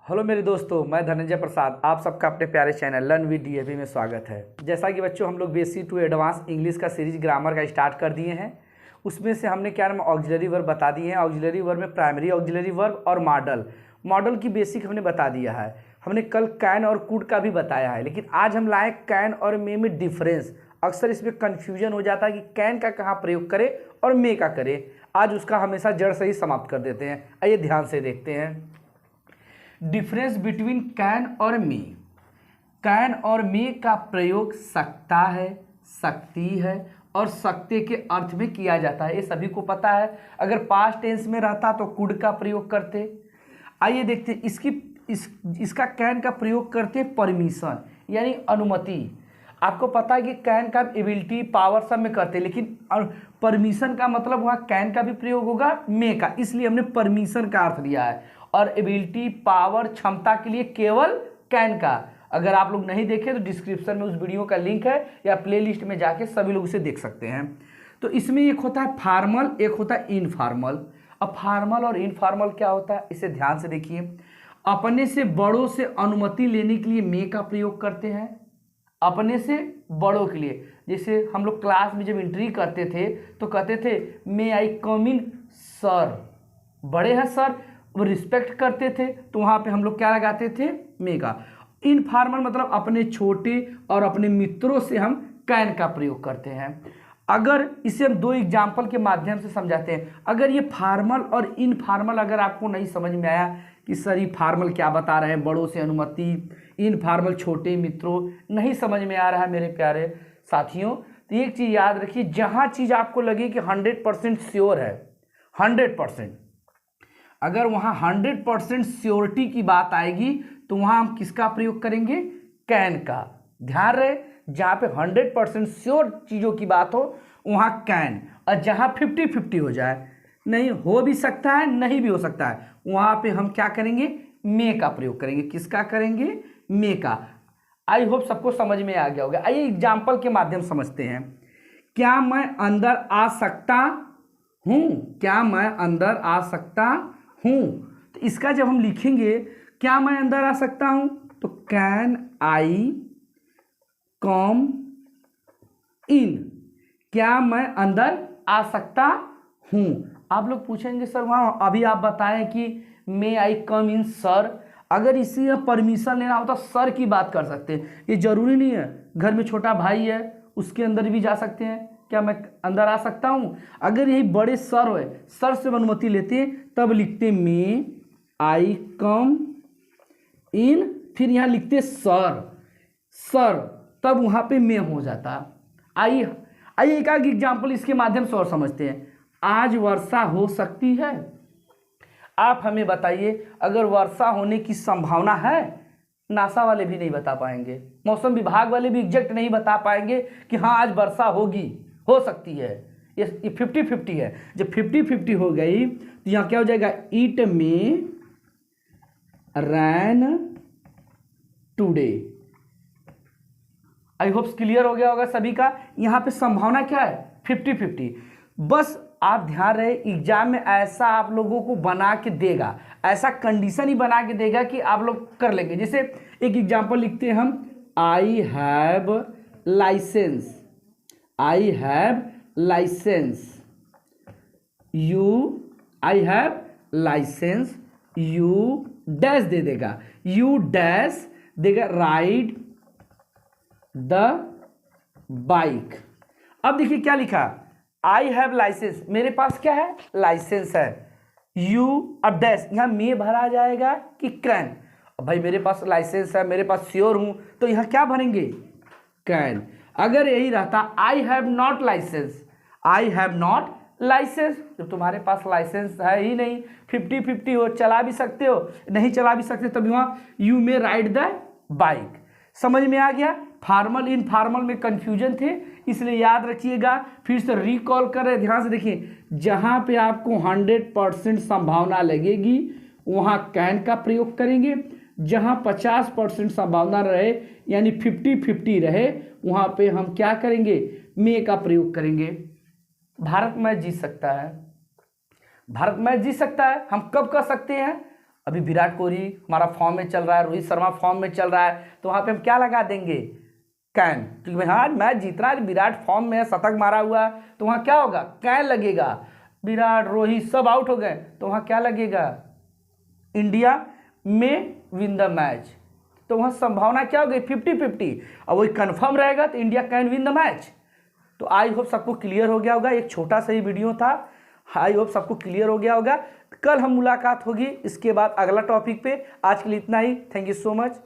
Hello मेरे दोस्तों, मैं धनंजय प्रसाद। आप सबका अपने प्यारे चैनल लर्न विद डीएवी में स्वागत है। जैसा कि बच्चों हम लोग बेसिक टू एडवांस इंग्लिश का सीरीज ग्रामर का स्टार्ट कर दिए हैं। उसमें से हमने क्या नाम ऑक्सिलरी वर्ब बता दिए हैं। ऑक्सिलरी वर्ब में प्राइमरी ऑक्सिलरी वर्ब और मॉडल की बेसिक हमने बता दिया है। हमने कल कैन और कुड का भी बताया है, लेकिन आज हम लाए कैन और मे में डिफरेंस। अक्सर इसमें कन्फ्यूजन हो जाता है कि कैन का कहाँ प्रयोग करें और मे का करें। आज उसका हमेशा जड़ से ही समाप्त कर देते हैं। आइए ध्यान से देखते हैं डिफरेंस बिटवीन कैन और मे। कैन और मे का प्रयोग सकता है, सकती है और सकते के अर्थ में किया जाता है, ये सभी को पता है। अगर पास्ट टेंस में रहता तो कुड का प्रयोग करते। आइए देखते हैं इसका कैन का प्रयोग करते परमिशन यानी अनुमति। आपको पता है कि कैन का एबिलिटी पावर सब में करते, लेकिन परमिशन का मतलब वहाँ कैन का भी प्रयोग होगा, मे का, इसलिए हमने परमिशन का अर्थ लिया है। और एबिलिटी पावर क्षमता के लिए केवल कैन का। अगर आप लोग नहीं देखे तो डिस्क्रिप्शन में उस वीडियो का लिंक है या प्लेलिस्ट में जाके सभी लोग उसे देख सकते हैं। तो इसमें एक होता है फॉर्मल, एक होता है इनफॉर्मल। अब फॉर्मल और इनफॉर्मल क्या होता है इसे ध्यान से देखिए। अपने से बड़ों से अनुमति लेने के लिए मे का प्रयोग करते हैं, अपने से बड़ों के लिए। जैसे हम लोग क्लास में जब एंट्री करते थे तो कहते थे मे आई कम इन सर, बड़े हैं सर, वो रिस्पेक्ट करते थे तो वहाँ पे हम लोग क्या लगाते थे, मे का। इनफॉर्मल मतलब अपने छोटे और अपने मित्रों से हम कैन का प्रयोग करते हैं। अगर इसे हम दो एग्जाम्पल के माध्यम से समझाते हैं। अगर ये फॉर्मल और इनफॉर्मल अगर आपको नहीं समझ में आया कि सर ये फॉर्मल क्या बता रहे हैं, बड़ों से अनुमति, इनफॉर्मल छोटे मित्रों, नहीं समझ में आ रहा है मेरे प्यारे साथियों, तो एक चीज़ याद रखिए, जहाँ चीज़ आपको लगे कि 100% श्योर है, 100%, अगर वहाँ 100% श्योरिटी की बात आएगी तो वहाँ हम किसका प्रयोग करेंगे, कैन का। ध्यान रहे, जहाँ पे 100% श्योर चीज़ों की बात हो वहाँ कैन, और जहाँ 50-50 हो जाए, नहीं हो भी सकता है नहीं भी हो सकता है, वहाँ पे हम क्या करेंगे, मे का प्रयोग करेंगे। किसका करेंगे, मे का। आई होप सबको समझ में आ गया होगा। आइए एग्जाम्पल के माध्यम समझते हैं। क्या मैं अंदर आ सकता हूँ, क्या मैं अंदर आ सकता हूँ, तो इसका जब हम लिखेंगे क्या मैं अंदर आ सकता हूँ तो कैन आई कम इन, क्या मैं अंदर आ सकता हूँ। आप लोग पूछेंगे सर वहाँ अभी आप बताएं कि मे आई कम इन सर, अगर इसी परमिशन लेना होता सर की बात कर सकते हैं। ये जरूरी नहीं है, घर में छोटा भाई है उसके अंदर भी जा सकते हैं, क्या मैं अंदर आ सकता हूँ। अगर यही बड़े सर हो, सर से अनुमति लेते तब लिखते मे आई कम इन, फिर यहाँ लिखते सर, सर, तब वहाँ पे मे हो जाता। आइए आइए एक एग्जाम्पल इसके माध्यम से और समझते हैं। आज वर्षा हो सकती है। आप हमें बताइए, अगर वर्षा होने की संभावना है, नासा वाले भी नहीं बता पाएंगे, मौसम विभाग वाले भी एग्जैक्ट नहीं बता पाएंगे कि हाँ आज वर्षा होगी, हो सकती है। ये 50-50 है। जब 50-50 हो गई तो यहाँ क्या हो जाएगा, it may rain today. I hope clear हो गया होगा सभी का। यहाँ पे संभावना क्या है, 50-50। बस आप ध्यान रहे, एग्जाम में ऐसा आप लोगों को बना के देगा, ऐसा कंडीशन ही बना के देगा कि आप लोग कर लेंगे। जैसे एक एग्जाम्पल लिखते हैं हम, I have licence, I have licence, you, I have licence, you dash दे देगा, यू डैश देगा राइड द बाइक। अब देखिए क्या लिखा, आई हैव लाइसेंस, मेरे पास क्या है, लाइसेंस है। यू, अब डैश, यहाँ में भरा जाएगा कि कैन। भाई मेरे पास लाइसेंस है, मेरे पास श्योर हूं, तो यहाँ क्या भरेंगे, कैन। अगर यही रहता I have not license, I have not license, जब तुम्हारे पास लाइसेंस है ही नहीं, 50-50 हो, चला भी सकते हो नहीं चला भी सकते, तब वहाँ you may ride the bike. समझ में आ गया। फॉर्मल इनफॉर्मल में कंफ्यूजन थे, इसलिए याद रखिएगा। फिर से रिकॉल कर रहे, ध्यान से देखिए, जहाँ पे आपको 100% संभावना लगेगी वहाँ कैन का प्रयोग करेंगे, जहाँ 50% संभावना रहे यानी 50-50 रहे वहाँ पे हम क्या करेंगे, मे का प्रयोग करेंगे। भारत मैच जीत सकता है, भारत मैच जीत सकता है, हम कब कर सकते हैं, अभी विराट कोहली हमारा फॉर्म में चल रहा है, रोहित शर्मा फॉर्म में चल रहा है, तो वहाँ पे हम क्या लगा देंगे, कैन, क्योंकि भाई हाँ मैच जीत रहा है, विराट फॉर्म में है, शतक मारा हुआ है, तो वहाँ क्या होगा, कैन लगेगा। विराट रोहित सब आउट हो गए तो वहाँ क्या लगेगा, इंडिया में विन द मैच, तो वहाँ संभावना क्या हो गई 50-50, और वही कंफर्म रहेगा तो India can win the match. तो आई होप सबको क्लियर हो गया होगा, एक छोटा सा ही वीडियो था, आई होप सबको क्लियर हो गया होगा। कल हम मुलाकात होगी इसके बाद अगला टॉपिक पे। आज के लिए इतना ही, थैंक यू सो मच।